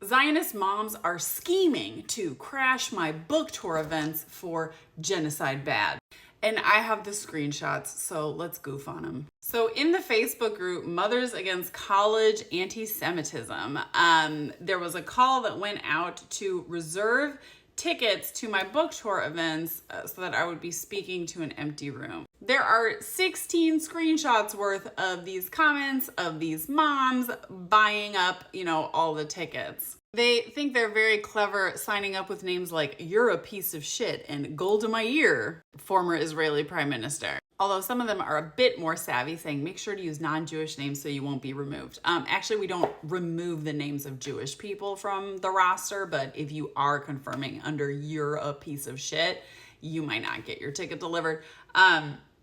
Zionist moms are scheming to crash my book tour events for genocide bad. And I have the screenshots, so let's goof on them. So in the Facebook group, Mothers Against College Anti-Semitism, there was a call that went out to reserve tickets to my book tour events so that I would be speaking to an empty room. There are 16 screenshots worth of these comments of these moms buying up, all the tickets. They think they're very clever signing up with names like "You're a piece of shit" and "Golda Meir," former Israeli prime minister. Although some of them are a bit more savvy, saying make sure to use non-Jewish names so you won't be removed. Actually, we don't remove the names of Jewish people from the roster, but if you are confirming under "You're a piece of shit," you might not get your ticket delivered.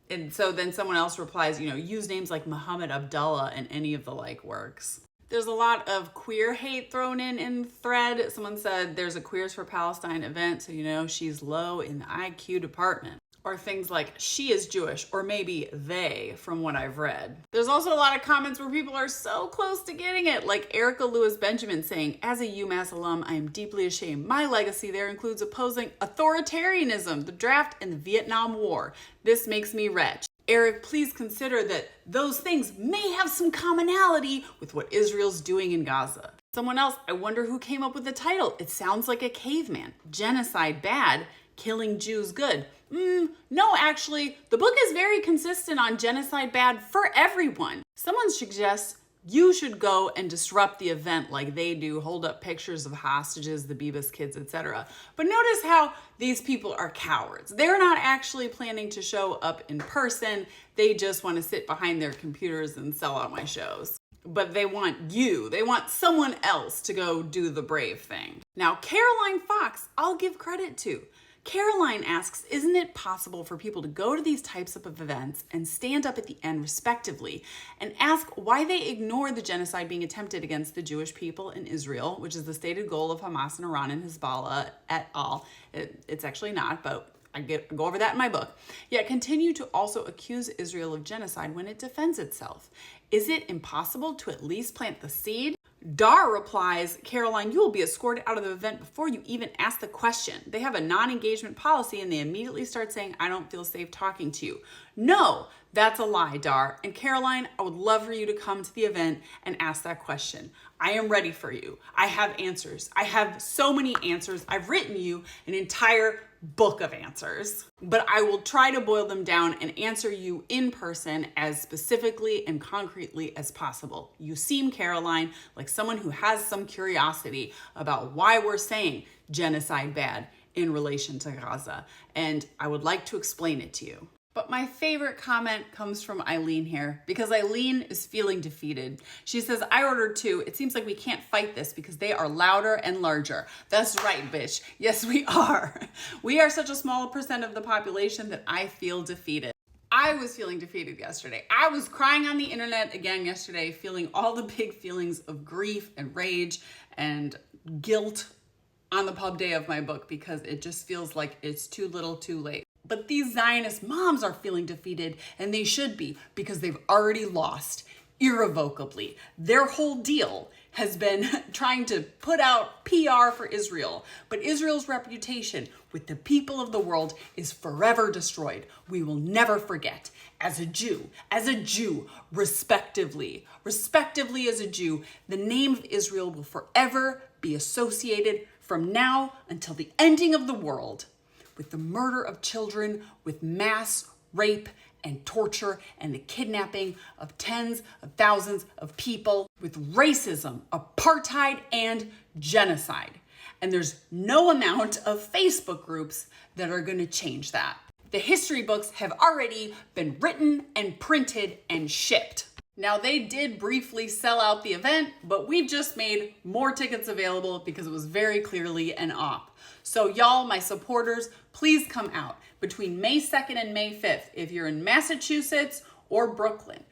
And so then someone else replies, use names like Muhammad Abdullah and any of the like works. There's a lot of queer hate thrown in the thread. Someone said there's a Queers for Palestine event, so she's low in the IQ department. Or things like, she is Jewish, or maybe they, from what I've read. There's also a lot of comments where people are so close to getting it, like Erica Lewis Benjamin saying, as a UMass alum, I am deeply ashamed. My legacy there includes opposing authoritarianism, the draft, and the Vietnam War. This makes me wretched. Eric, please consider that those things may have some commonality with what Israel's doing in Gaza. Someone else, I wonder who came up with the title. It sounds like a caveman. Genocide bad, killing Jews good. No, actually, the book is very consistent on genocide bad for everyone. Someone suggests you should go and disrupt the event like they do, hold up pictures of hostages, the Bebas kids, etc. But notice how these people are cowards. They're not actually planning to show up in person. They just want to sit behind their computers and sell out my shows. But they want someone else to go do the brave thing. Now, Caroline Fox, I'll give credit to. Caroline asks, isn't it possible for people to go to these types of events and stand up at the end respectively and ask why they ignore the genocide being attempted against the Jewish people in Israel, which is the stated goal of Hamas and Iran and Hezbollah et al. It's actually not, but I go over that in my book. Yet continue to also accuse Israel of genocide when it defends itself. Is it impossible to at least plant the seed? Dar replies, Caroline, you will be escorted out of the event before you even ask the question. They have a non-engagement policy and they immediately start saying, I don't feel safe talking to you. No, that's a lie, Dar. And Caroline, I would love for you to come to the event and ask that question. I am ready for you. I have answers. I have so many answers. I've written you an entire book of answers, but I will try to boil them down and answer you in person as specifically and concretely as possible. You seem, Caroline, like someone who has some curiosity about why we're saying genocide bad in relation to Gaza, and I would like to explain it to you. But my favorite comment comes from Eileen here, because Eileen is feeling defeated. She says, I ordered 2. It seems like we can't fight this because they are louder and larger. That's right, bitch. Yes, we are. We are such a small percent of the population that I feel defeated. I was feeling defeated yesterday. I was crying on the internet again yesterday, feeling all the big feelings of grief and rage and guilt on the pub day of my book, because it just feels like it's too little too late. But these Zionist moms are feeling defeated, and they should be, because they've already lost irrevocably. Their whole deal has been trying to put out PR for Israel, but Israel's reputation with the people of the world is forever destroyed. We will never forget. As a Jew, respectively as a Jew, the name of Israel will forever be associated from now until the ending of the world with the murder of children, with mass rape and torture and the kidnapping of tens of thousands of people, with racism, apartheid, and genocide. And there's no amount of Facebook groups that are going to change that. The history books have already been written and printed and shipped. Now, they did briefly sell out the event, but we've just made more tickets available because it was very clearly an op. So y'all, my supporters, please come out between May 2nd and May 5th. If you're in Massachusetts or Brooklyn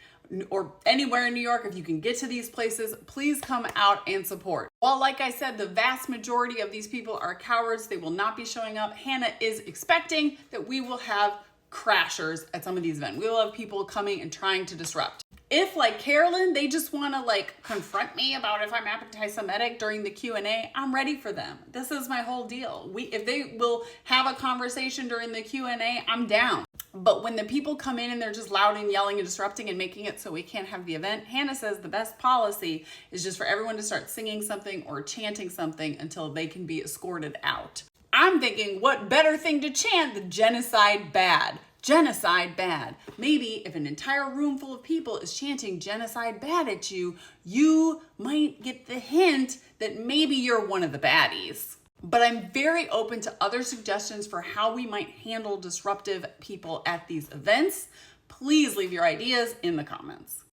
or anywhere in New York, if you can get to these places, please come out and support. While, like I said, the vast majority of these people are cowards, they will not be showing up. Hannah is expecting that we will have crashers at some of these events. We love people coming and trying to disrupt. If, like Carolyn, they just want to like confront me about if I'm anti-Semitic during the Q&A, I'm ready for them. This is my whole deal. If they will have a conversation during the Q&A, I'm down. But when the people come in and they're just loud and yelling and disrupting and making it so we can't have the event, Hannah says the best policy is just for everyone to start singing something or chanting something until they can be escorted out. I'm thinking, what better thing to chant than genocide bad? Genocide bad. Maybe if an entire room full of people is chanting genocide bad at you, you might get the hint that maybe you're one of the baddies. But I'm very open to other suggestions for how we might handle disruptive people at these events. Please leave your ideas in the comments.